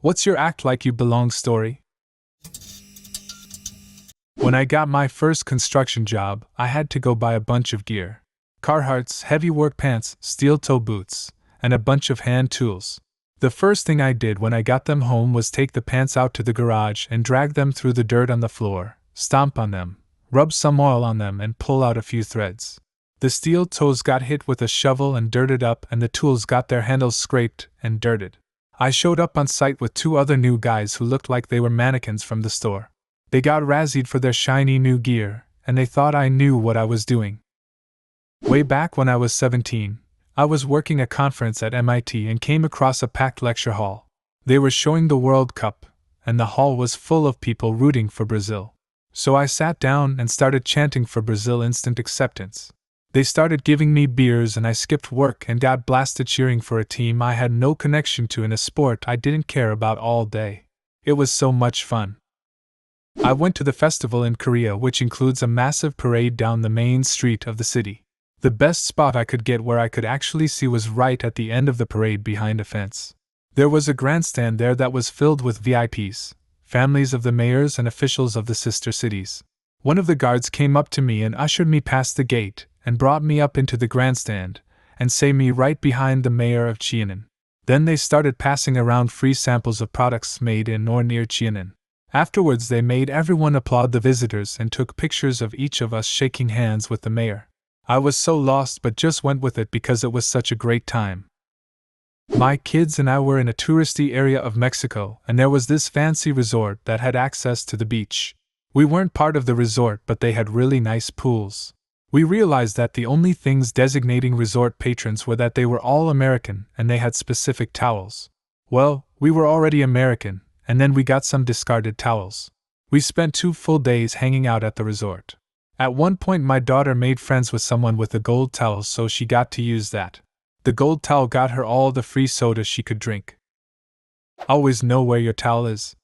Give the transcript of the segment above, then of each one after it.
What's your act like you belong story? When I got my first construction job, I had to go buy a bunch of gear. Carhartt's heavy work pants, steel toe boots, and a bunch of hand tools. The first thing I did when I got them home was take the pants out to the garage and drag them through the dirt on the floor, stomp on them, rub some oil on them and pull out a few threads. The steel toes got hit with a shovel and dirted up, and the tools got their handles scraped and dirted. I showed up on site with 2 other new guys who looked like they were mannequins from the store. They got razzied for their shiny new gear, and they thought I knew what I was doing. Way back when I was 17, I was working a conference at MIT and came across a packed lecture hall. They were showing the World Cup, and the hall was full of people rooting for Brazil. So I sat down and started chanting for Brazil instant acceptance. They started giving me beers and I skipped work and got blasted cheering for a team I had no connection to in a sport I didn't care about all day. It was so much fun. I went to the festival in Korea, which includes a massive parade down the main street of the city. The best spot I could get where I could actually see was right at the end of the parade behind a fence. There was a grandstand there that was filled with VIPs, families of the mayors and officials of the sister cities. One of the guards came up to me and ushered me past the gate and brought me up into the grandstand and set me right behind the mayor of Chianan. Then they started passing around free samples of products made in or near Chianan. Afterwards they made everyone applaud the visitors and took pictures of each of us shaking hands with the mayor. I was so lost but just went with it because it was such a great time. My kids and I were in a touristy area of Mexico, and there was this fancy resort that had access to the beach. We weren't part of the resort, but they had really nice pools. We realized that the only things designating resort patrons were that they were all American and they had specific towels. Well, we were already American, and then we got some discarded towels. We spent 2 full days hanging out at the resort. At one point my daughter made friends with someone with a gold towel, so she got to use that. The gold towel got her all the free soda she could drink. Always know where your towel is.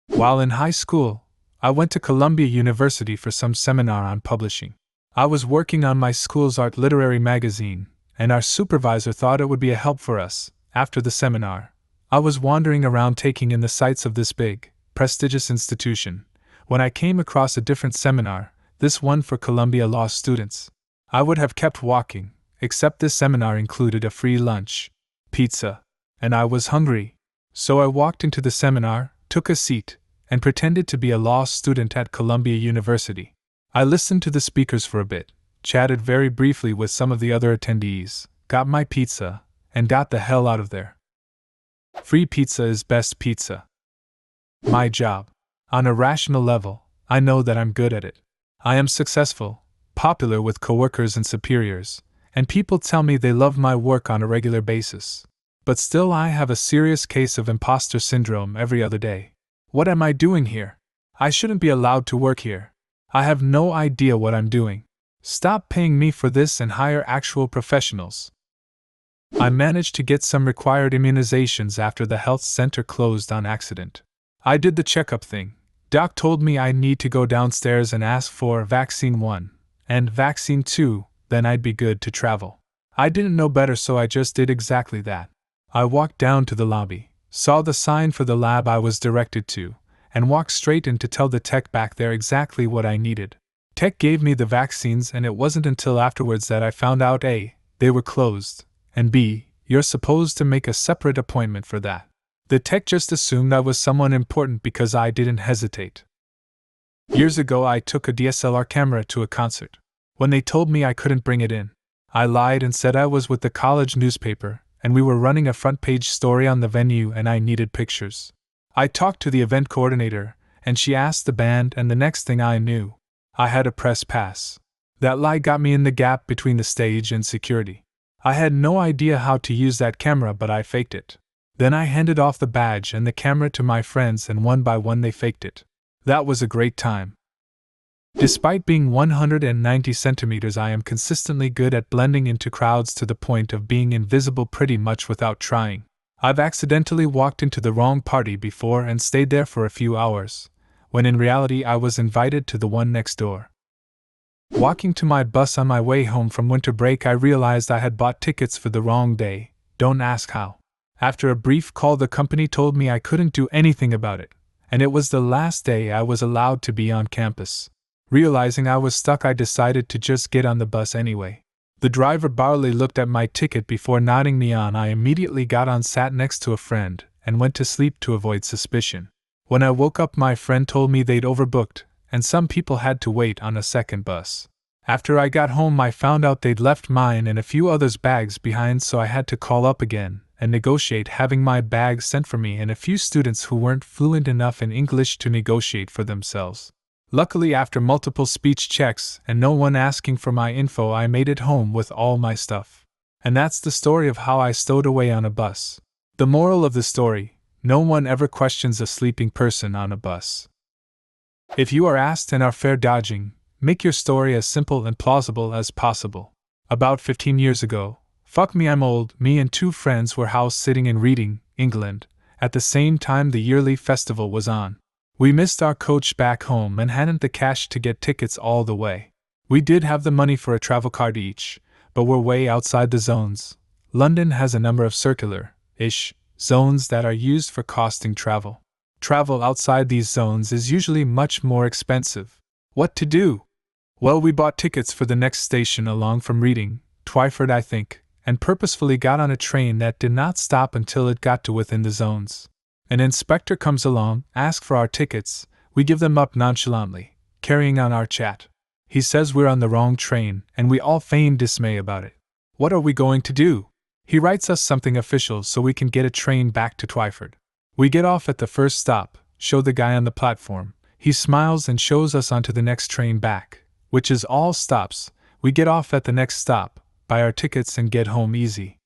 While in high school, I went to Columbia University for some seminar on publishing. I was working on my school's art literary magazine, and our supervisor thought it would be a help for us. After the seminar, I was wandering around taking in the sights of this big, prestigious institution, when I came across a different seminar, this one for Columbia Law students. I would have kept walking, except this seminar included a free lunch, pizza, and I was hungry. So I walked into the seminar, took a seat, and pretended to be a law student at Columbia University. I listened to the speakers for a bit, chatted very briefly with some of the other attendees, got my pizza, and got the hell out of there. Free pizza is best pizza. My job. On a rational level, I know that I'm good at it. I am successful, popular with coworkers and superiors, and people tell me they love my work on a regular basis. But still I have a serious case of imposter syndrome every other day. What am I doing here? I shouldn't be allowed to work here. I have no idea what I'm doing. Stop paying me for this and hire actual professionals. I managed to get some required immunizations after the health center closed on accident. I did the checkup thing. Doc told me I need to go downstairs and ask for vaccine 1 and vaccine 2, then I'd be good to travel. I didn't know better, so I just did exactly that. I walked down to the lobby, saw the sign for the lab I was directed to, and walked straight in to tell the tech back there exactly what I needed. Tech gave me the vaccines, and it wasn't until afterwards that I found out A, they were closed, and B, you're supposed to make a separate appointment for that. The tech just assumed I was someone important because I didn't hesitate. Years ago I took a DSLR camera to a concert. When they told me I couldn't bring it in, I lied and said I was with the college newspaper, and we were running a front-page story on the venue and I needed pictures. I talked to the event coordinator, and she asked the band, and the next thing I knew, I had a press pass. That lie got me in the gap between the stage and security. I had no idea how to use that camera, but I faked it. Then I handed off the badge and the camera to my friends, and one by one they faked it. That was a great time. Despite being 190 centimeters, I am consistently good at blending into crowds to the point of being invisible pretty much without trying. I've accidentally walked into the wrong party before and stayed there for a few hours, when in reality I was invited to the one next door. Walking to my bus on my way home from winter break, I realized I had bought tickets for the wrong day. Don't ask how. After a brief call, the company told me I couldn't do anything about it, and it was the last day I was allowed to be on campus. Realizing I was stuck, I decided to just get on the bus anyway. The driver barely looked at my ticket before nodding me on. I immediately got on, sat next to a friend, and went to sleep to avoid suspicion. When I woke up, my friend told me they'd overbooked, and some people had to wait on a second bus. After I got home, I found out they'd left mine and a few others' bags behind, so I had to call up again and negotiate having my bags sent for me and a few students who weren't fluent enough in English to negotiate for themselves. Luckily, after multiple speech checks and no one asking for my info, I made it home with all my stuff. And that's the story of how I stowed away on a bus. The moral of the story: no one ever questions a sleeping person on a bus. If you are asked and are fair dodging, make your story as simple and plausible as possible. About 15 years ago, fuck me I'm old, me and two friends were house sitting in Reading, England, at the same time the yearly festival was on. We missed our coach back home and hadn't the cash to get tickets all the way. We did have the money for a travel card each, but we're way outside the zones. London has a number of circular-ish zones that are used for costing travel. Travel outside these zones is usually much more expensive. What to do? Well, we bought tickets for the next station along from Reading, Twyford I think, and purposefully got on a train that did not stop until it got to within the zones. An inspector comes along, asks for our tickets, we give them up nonchalantly, carrying on our chat. He says we're on the wrong train, and we all feign dismay about it. What are we going to do? He writes us something official so we can get a train back to Twyford. We get off at the first stop, show the guy on the platform. He smiles and shows us onto the next train back, which is all stops. We get off at the next stop, buy our tickets and get home easy.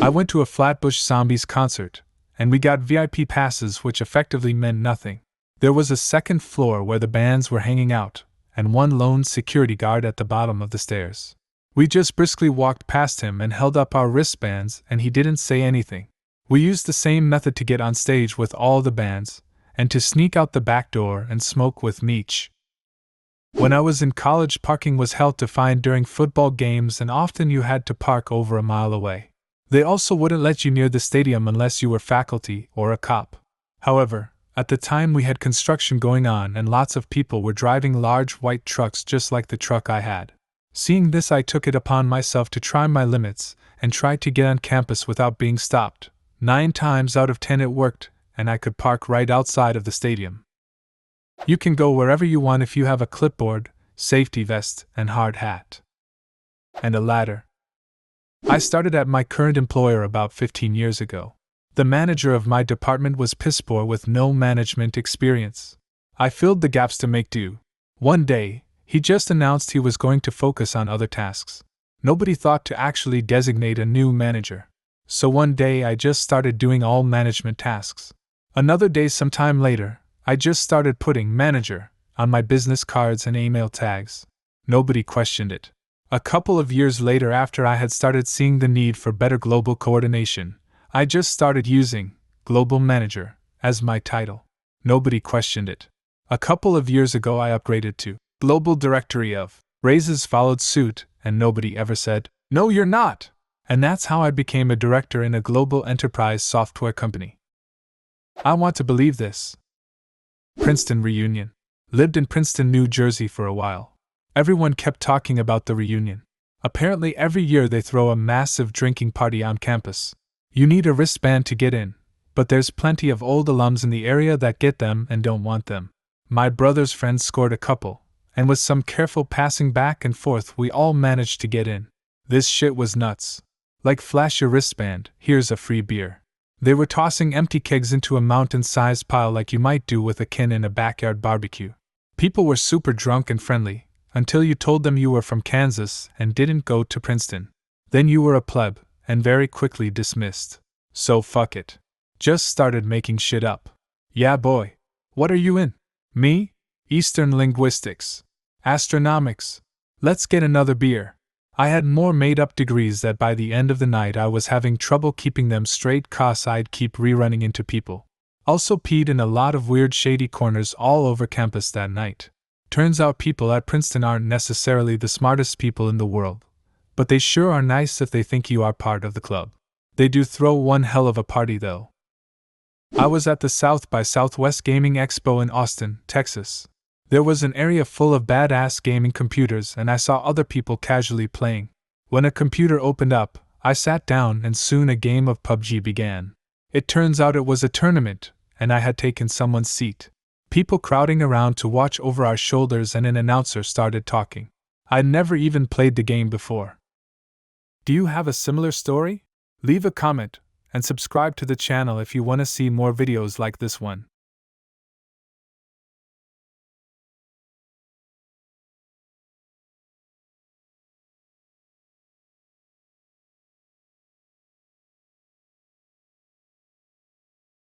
I went to a Flatbush Zombies concert, and we got VIP passes, which effectively meant nothing. There was a second floor where the bands were hanging out, and one lone security guard at the bottom of the stairs. We just briskly walked past him and held up our wristbands, and he didn't say anything. We used the same method to get on stage with all the bands, and to sneak out the back door and smoke with Meech. When I was in college, parking was hell to find during football games, and often you had to park over a mile away. They also wouldn't let you near the stadium unless you were faculty or a cop. However, at the time we had construction going on and lots of people were driving large white trucks just like the truck I had. Seeing this, I took it upon myself to try my limits and tried to get on campus without being stopped. 9 times out of 10 it worked, and I could park right outside of the stadium. You can go wherever you want if you have a clipboard, safety vest, and hard hat. And a ladder. I started at my current employer about 15 years ago. The manager of my department was piss poor with no management experience. I filled the gaps to make do. One day, he just announced he was going to focus on other tasks. Nobody thought to actually designate a new manager. So one day I just started doing all management tasks. Another day sometime later, I just started putting manager on my business cards and email tags. Nobody questioned it. A couple of years later, after I had started seeing the need for better global coordination, I just started using Global Manager as my title. Nobody questioned it. A couple of years ago I upgraded to Global Directory of. Raises followed suit, and nobody ever said, "No, you're not!" And that's how I became a director in a global enterprise software company. I want to believe this. Princeton reunion. Lived in Princeton, New Jersey for a while. Everyone kept talking about the reunion. Apparently every year they throw a massive drinking party on campus. You need a wristband to get in, but there's plenty of old alums in the area that get them and don't want them. My brother's friends scored a couple, and with some careful passing back and forth we all managed to get in. This shit was nuts. Like, flash your wristband, here's a free beer. They were tossing empty kegs into a mountain-sized pile like you might do with a kin in a backyard barbecue. People were super drunk and friendly, until you told them you were from Kansas and didn't go to Princeton. Then you were a pleb, and very quickly dismissed. So fuck it. Just started making shit up. Yeah boy. What are you in? Me? Eastern linguistics. Astronomics. Let's get another beer. I had more made-up degrees that by the end of the night I was having trouble keeping them straight, 'cause I'd keep rerunning into people. Also peed in a lot of weird shady corners all over campus that night. Turns out people at Princeton aren't necessarily the smartest people in the world, but they sure are nice if they think you are part of the club. They do throw one hell of a party though. I was at the South by Southwest Gaming Expo in Austin, Texas. There was an area full of badass gaming computers and I saw other people casually playing. When a computer opened up, I sat down and soon a game of PUBG began. It turns out it was a tournament, and I had taken someone's seat. People crowding around to watch over our shoulders and an announcer started talking. I'd never even played the game before. Do you have a similar story? Leave a comment and subscribe to the channel if you want to see more videos like this one.